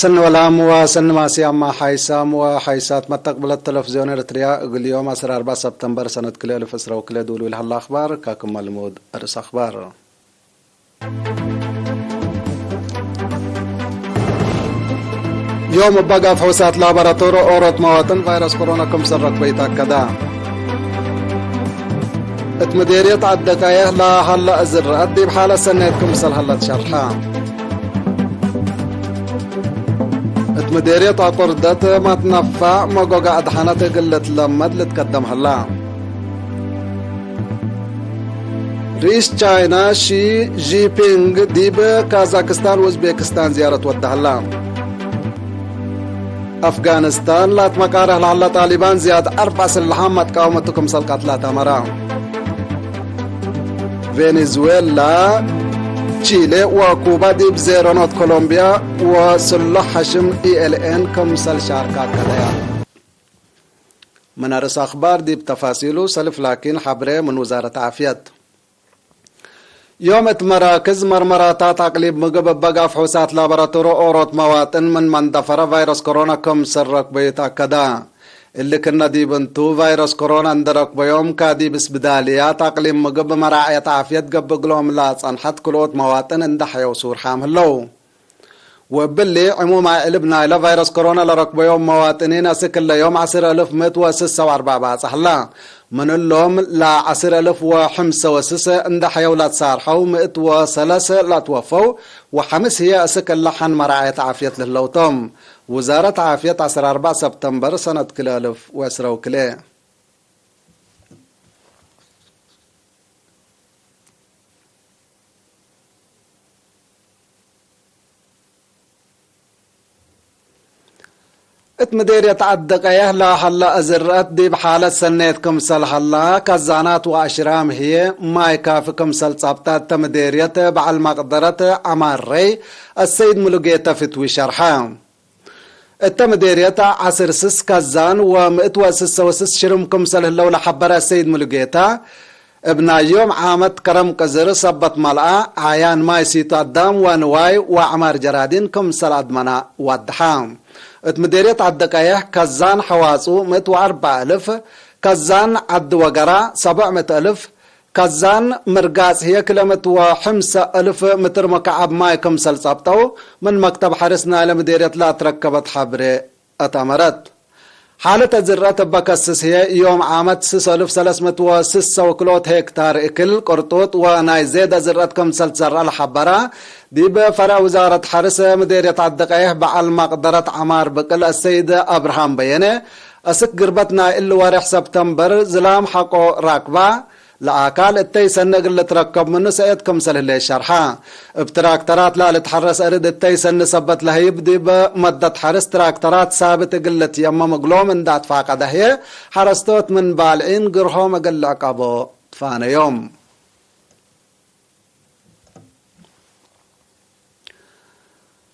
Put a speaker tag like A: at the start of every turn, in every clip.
A: سن ولام وسن ماسي أما حيسام وحيسات متقبل التلفزيون الإريتريا اليوم 4 سبتمبر سنة كل 1000 وكل دولو لها الأخبار كاكم المود أرس أخبار. يوم بقى فحوصات لابراتورو أورط مواطن فيروس كورونا كم سرق بيتك كدا اتمديريت عدكايه لا هلا أزر أدي بحالة سنتكم سل هلا تشرحا اتمديريت عقردت ما تنفع موقع أدحانات قلت لمد لتقدم هلا رئيس تشاينا شي جي بينغ ديب كازاكستان وزبيكستان زيارة ود هلا أفغانستان لا تمكاره لعل طالبان زياد 4 سلحام متقاومتكم سلقات لا تمرا فنزويلا تشيلي وكوبا ديب زيرونوت كولومبيا وسلح حشم ELN كم سل شاركات كدايا من أرس أخبار ديب تفاصيله سلف لكن حبره من وزارة عافية يوم مراكز مرمراتات تقليب مقب بقى فحوصات لابراتورو أوروت مواطن من مندفر فيروس كورونا كم سرق بيتأكدا اللي كنا ديبنتو فيروس كورونا اندرق بيوم كادي بس بداليات تقليب مقب مراعية عافية قب قلوم لا صنحت كلوت مواطن اندحي وصور حاملو وباللي عموما قلبنا إلى فيروس كورونا لرق بيوم مواطنين أسكل يوم 10,146 صحلا من اللوم لا 10,005 اندحي ولا تصارحوا 103 لا توفوا وحمس هي أسكل لحن مراعية عافية للوطم وزارة عافية 4 سبتمبر سنة 2010 اتمدير يتعدق لا حلا أزرات دي بحالة سنتكم سل حلا كزانات وأشرام هي ما يكافكم سل صابتات تمديرية بعل مقدرة عماري السيد ملوغيتا فتوي شرحام التمديرية 10 كزان و106 شرمكم سل اللولة حبرا السيد ملوغيتا ابن يوم عامت كرم كزر سبت ملأ عيان ما يسيطو الدام ونواي وعمار جرادين كم سل أدمنا ودحام اتمديريت عدكايه كزان حواصو 104,000 كزان عد وقرا 700,000 كزان مرقاس هي كلمة 5,000 متر مكعب ماي كم سلسابتو من مكتب حرسنا لمديريت لا تركبت حبر اتمرت حالة الزرات بكسس هي يوم عامت 6,306 وكلوت هكتار اكل قرطوط وناي زيادة زرات كم سلسر الحبرة دي بفرع وزارة حرس مديرية عدقايه بعل مقدرة عمار بقل السيد أبراهام بياني أسك قربتنا اللي وارح سبتمبر زلام حقو راكبة لأكال التي سنة اللي تركب منه سيد كم سل اللي شرحا بتراكترات لا لتحرس أرد التي سنة سبت لها يبدي بمدة حرس تراكترات ثابت قلت يما مقلوم من دات فاقده هي حرستوت من بالعين قرهم قل عقابو فانا يوم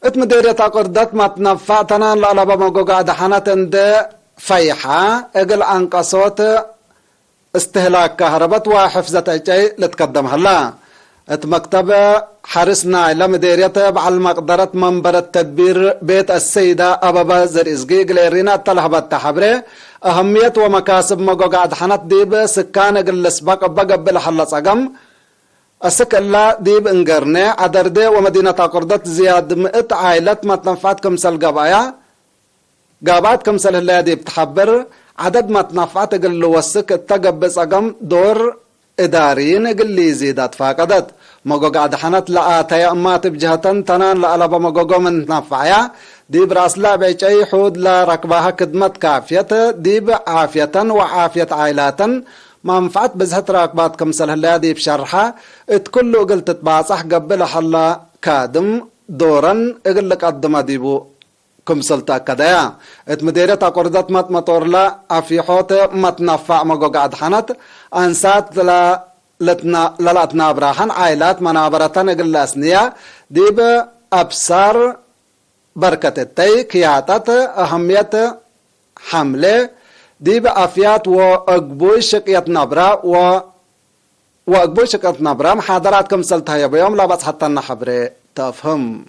A: اتمديرية قردت ما تنفعتنا لألبا مقوقع دحانات اند فيحة اقل انقصوت استهلاك كهربات وحفظة اجاي لتقدم هلا اتمكتب حرسنا لمديرية بعل مقدرة منبر التدبير بيت السيدة أبابا زريزقي قليرينا تلهبت تحبري أهمية ومكاسب مقوقع دحانات ديب سكان اقل سباق بقبل حلص اقم السكلا ديب انقرني عدردي ومدينة قردت زياد 100 عائلة ما تنفعت كمسل قبايا قابات كمسل اللي ديب تحبر عدد ما تنفعت قل وسك التقبس اقم دور اداريين قل يزيدات فاقدت مقوقع دحنت لآتايا امات بجهتن تنان لألبا مقوقع من تنفعيا ديب راسلا بيجي حود لركبها كدمت كافية ديب عافية وعافية عائلاتا منفعت بزهت راكبات كمسل هلادي بشرحة اتكلو قلت تباصح قبل حلا كادم دورا اقلك قدما ديبو كمسل تاكدايا اتمديرة قردت مطور لا افيحوت متنفع مقوقع دحنت انسات للاتنا براحن عائلات منابرتان اقل اسنية ديب ابصار بركة التي كياتت اهمية حملة دي بأفيات وأقبوي شقية نبرة وأقبوي شقية نبرة محاضرات كم سلتها بيوم لا بس حتى نحبري تفهم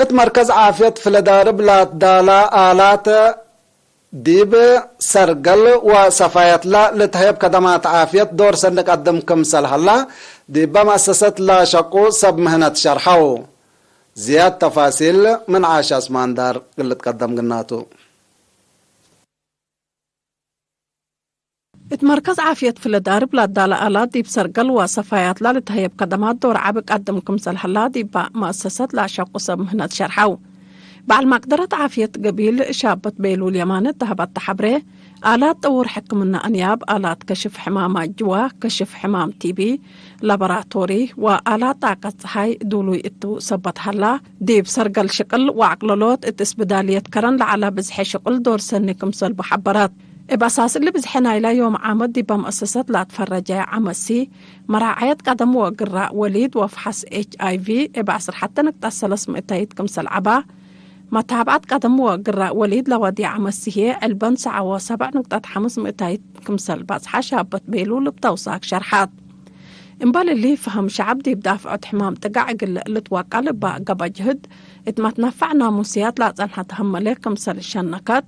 A: ات مركز عافية في الدارب لا دالا آلات ديب سرقل وصفايات لا لتهيب كدمات عافية دور سنك قدم كمسل هلا ديب مؤسسة لا شقو سب مهنة شرحو زياد تفاصيل من عاش اسمان دار اللي تقدم قناتو.
B: مركز عافية في الدارب لا دالا آلات ديب سرقل وصفايات لا لتهيب كدمات دور عبق قدم كمسل هلا ديب مؤسسة لا شقو سب مهنة شرحو بعد ما قدرت عافية قبيل شابة بيلول يمانة ذهبت تحبره آلات طور حكمنا أنياب آلات كشف حمام جوا كشف حمام تي بي لابراتوري وآلات طاقة هاي دولو إتو سبت هلا ديب سرقل شقل وعقلولوت اتسبدالية كرن لعلا بزحي شقل دور سنكم سل بحبرات بأساس اللي بزحنا إلى يوم عامد دي بمؤسسات لا تفرجة عمسي مراعية قدم وقراء وليد وفحص HIV بأسر حتى نقتصل اسم إتايت كمسل عبا متابعت قدم وقراء وليد لودي عمسيه البن 7.5 مئتايت كمسل بصحة شابت بيلول بتوصاك شرحات انبال اللي فهم شعب دي بدافع حمام تقعق اللي توقع قبا جهد اتمتنفع ناموسيات لا تنحى تهمله كمسل الشنكات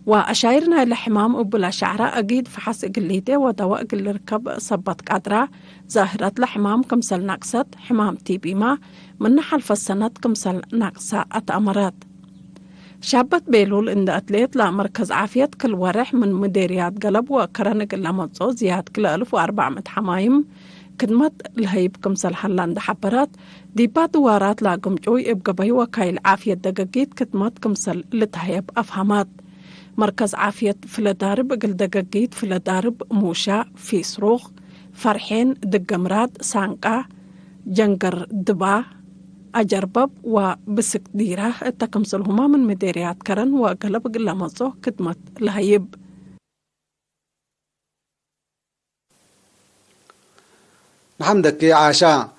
B: وأشايرنا لحمام وبلا شعرة أقيد فحص قليته ودواء قل ركب صبت قادرة ظاهرة لحمام كمسل ناقصت حمام تي بي ما من نحل فالسنة كمسل ناقصة أتأمرات شابت بيلول إن أتليت لا مركز عافية كل ورح من مديريات قلب وكرنق اللامتصو زياد كل 1400 حمايم كدمت الهيب كمسل حلان حبرات ديبات دوارات لا قمجوي ابقبي وكايل عافية دقاقيت كدمت كمسل لتهيب أفهمات مركز عافية في الدارب قل دقاقيت في الدارب موشا في صروخ فرحين دقمراد سانقا جنقر دبا أجربب وبسك ديره التكمسلهما من مديريات كرن وقلب قل مصو كدمت الهيب
A: نحمدك يا عاشا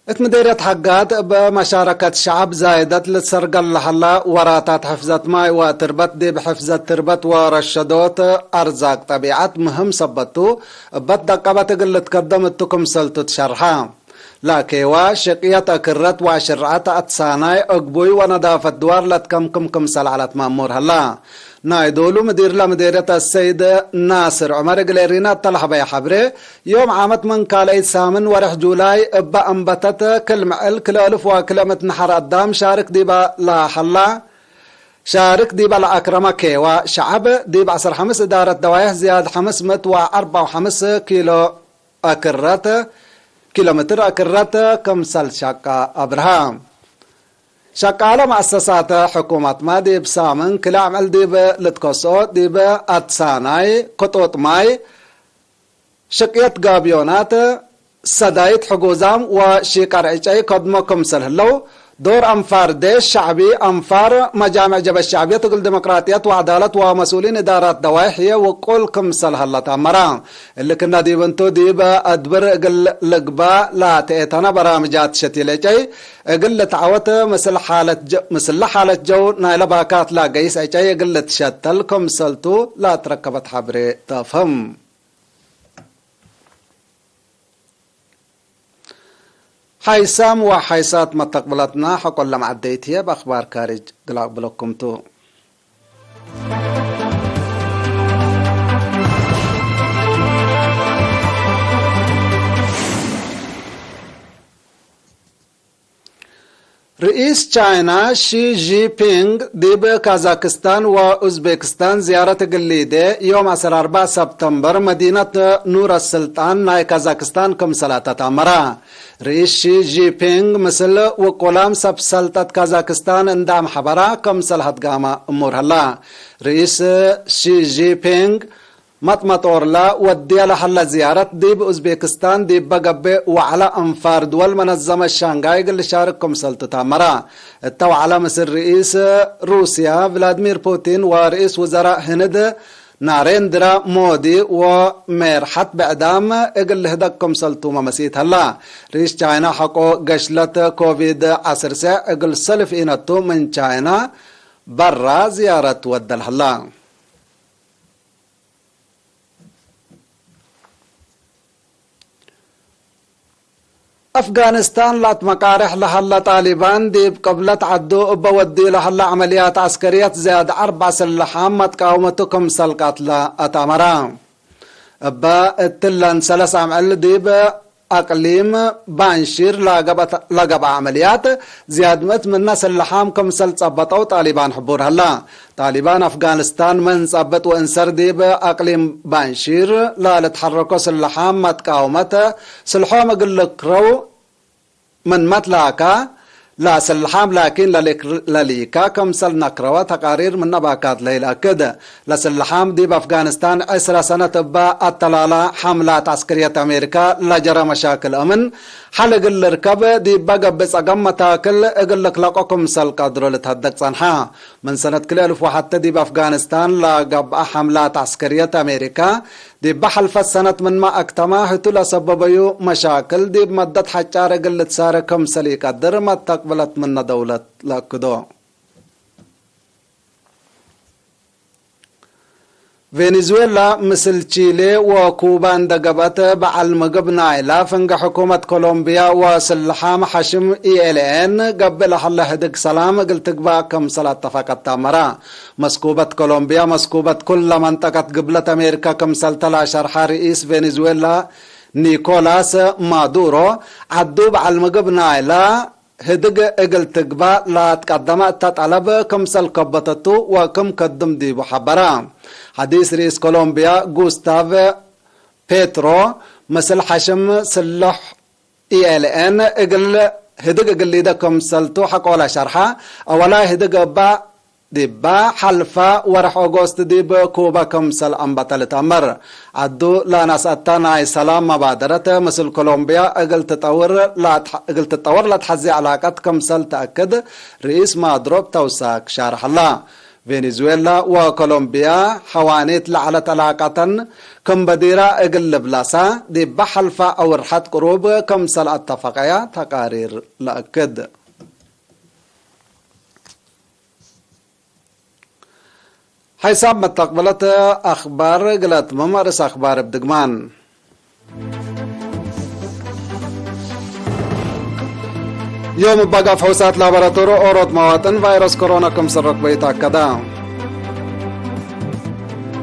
A: اتمديرية حقات بمشاركة الشعب زايدت لتسرقل لحلا وراتات حفظة ماي وتربت دي بحفظة تربت ورشدوت أرزاق طبيعة مهم سبتو بدقبت قل تقدمتكم سلطة شرحا لكن شقية أكرت وشرعت أتساناي أقبوي ونضافة دوار لتكمكم كمسل على مامور هلا نايدولو مدير لمديرية السيد ناصر عمر قليرينا طلحة يا حبري يوم عامت من كالي سامن ورح جولاي ابا انبتت كل معل كل ألف وكلمة نحر قدام شارك ديبا لا حلا شارك ديبا لأكرمة كيوا شعب ديبا 15 إدارة دوايح زياد 504 كيلو أكرت كيلومتر أكرت كمسل شاكا أبراهام شقالة مؤسسات حكومة ما ديب سامن كلا عمل ديب لتكسو ديب أتساناي قطوط ماي شقيت قابيونات سدايت حقوزام وشيكار عيشاي قدمو كمسل هلو دور أنفار ديش شعبي أنفار مجامع جبل الشعبية تقول ديمقراطية وعدالة ومسؤولين إدارات دوائحية وكل كمسل هلا تامران اللي كنا ديبنتو ديب أدبر قل لقبا لا تأتنا برامجات شتيلة قل تعوت مثل حالة جو نايلة باكات لا قيس أي قل تشتل كمسلتو لا تركبت حبري تفهم حيسام وحيسات مستقبلاتنا حقول لما عديتها بأخبار كارج قلاب بلوكم تو رئيس تشاينا شي جي بينغ ديب كازاكستان وأوزبكستان زيارة قليدة يوم 4 سبتمبر مدينة نور السلطان ناي كازاكستان كمسلاتة تامرا رئيس شي جي بينغ مثل وقلام سب سلطة كازاكستان اندام حبرا كمسلحة قامة أمور هلا رئيس شي جي بينغ مطورلا ودي لحل زيارة ديب أوزبكستان ديب بقبة وعلى أنفار دول منظمة شانغاي قل شارككم سلطة تامرا التو على مصر رئيس روسيا فلاديمير بوتين ورئيس وزراء هند ناريندرا مودي وميرحت بإعدام اقل هدكم سلطو ممسيت هلا رئيس تشاينا حقو قشلة كوفيد 10 اقل سلف إنتو من تشاينا برا زيارة ودل هلا أفغانستان لات مقارح لهلا طالبان ديب قبلت عدو بودي لهلا عمليات عسكرية زياد 4 سلحام متقاومتكم سلقات لا أتامرا أبا التلان 3 عمل ديب أقليم بانشير لقب عمليات زياد مت من سلحام كم سلطبطوا طالبان حبور هلا طالبان أفغانستان من صبت وانسر ديب أقليم بانشير لا لتحركوا سلحام متقاومت سلحام قلك رو من متلاكا لا سلحام لكن لليكا كم سل نقروا تقارير من نباكات ليلة كده لسلحام دي بأفغانستان 10 سنة تبا التلالة حملات عسكرية أمريكا لجرى مشاكل أمن حلق الركب دي بقى بس أقام متاكل اقلك لقاكم سل قدروا لتهدك صنحا من سنة كل 1001 دي بأفغانستان لقب حملات عسكرية أمريكا دي بحلف السنة من ما اكتماه تلا سببيو مشاكل دي بمدد حجار قلت سارة كم سلي قدر ما تقبلت من دولة لكدو فنزويلا مثل تشيلي وكوبا اندقبت بعلم قبنا إلا فنق حكومة كولومبيا وسلحام حشم ELN قبل حل هدق سلام قلت قبا كم صلاة تفاقت تامرا مسكوبة كولومبيا مسكوبة كل منطقة قبلة أمريكا كم سلطلا شرح رئيس فنزويلا نيكولاس مادورو عدو بعلم قبنا إلا هدق اقل تقبا لا تقدمت تطلب كم سل كبتتو وكم قدم دي بحبرا حديث رئيس كولومبيا غوستاف بيترو مثل حشم سلح ELN اقل هدق اقل ليدا كم سلتو حق ولا شرحة اولا هدق با ديبا حلفا ورح أغسطس ديب كوبا كمسل أنبطل تأمر عدو لا ناس أتانا سلام مبادرة مثل كولومبيا أقل تطور لا تحزي علاقات كمسل تأكد رئيس مادروب توساك شارح الله فنزويلا وكولومبيا حوانيت لعلت علاقة كم بديرة اقل بلاسا ديبا حلفا أو رحت قروب كمسل اتفاقيا تقارير لأكد حساب متقبلت أخبار قلت ممارس أخبار بدقمان يوم بقى فحوصات لابراتورو أوروت مواطن فيروس كورونا كم سرق بيتأكدا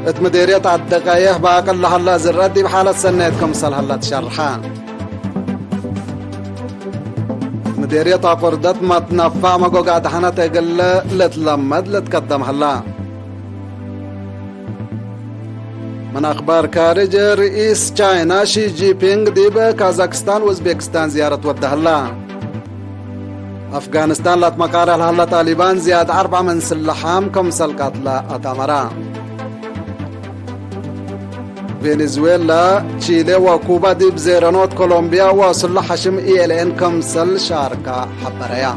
A: اتمديرية الدقايق باقل لحلا زرات دي بحالة سنة كم سل هلا تشرحان مديرية قردت ما تنفع ما قاعد حنا تقل لتلمد لتقدم هلا من أخبار خارج رئيس چاينا شي جي بينغ ديب كازاكستان وزبيكستان زيارة ودهلا أفغانستان لات مقارح لهلا طالبان زياد 4 من سلحام كم سلقات لا أتامرا فنزويلا تشيلي وكوبا ديب زيرانوت كولومبيا وصلح حشم ELN كم سل شاركة حبريا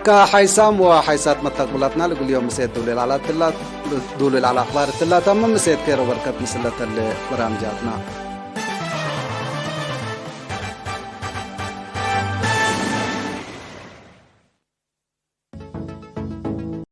A: كحيسام وحيسات متقبلاتنا لكل يوم مسيد دولي على أخبار التلا تمام مسيد كيرو بركات مسلة اللي برامجاتنا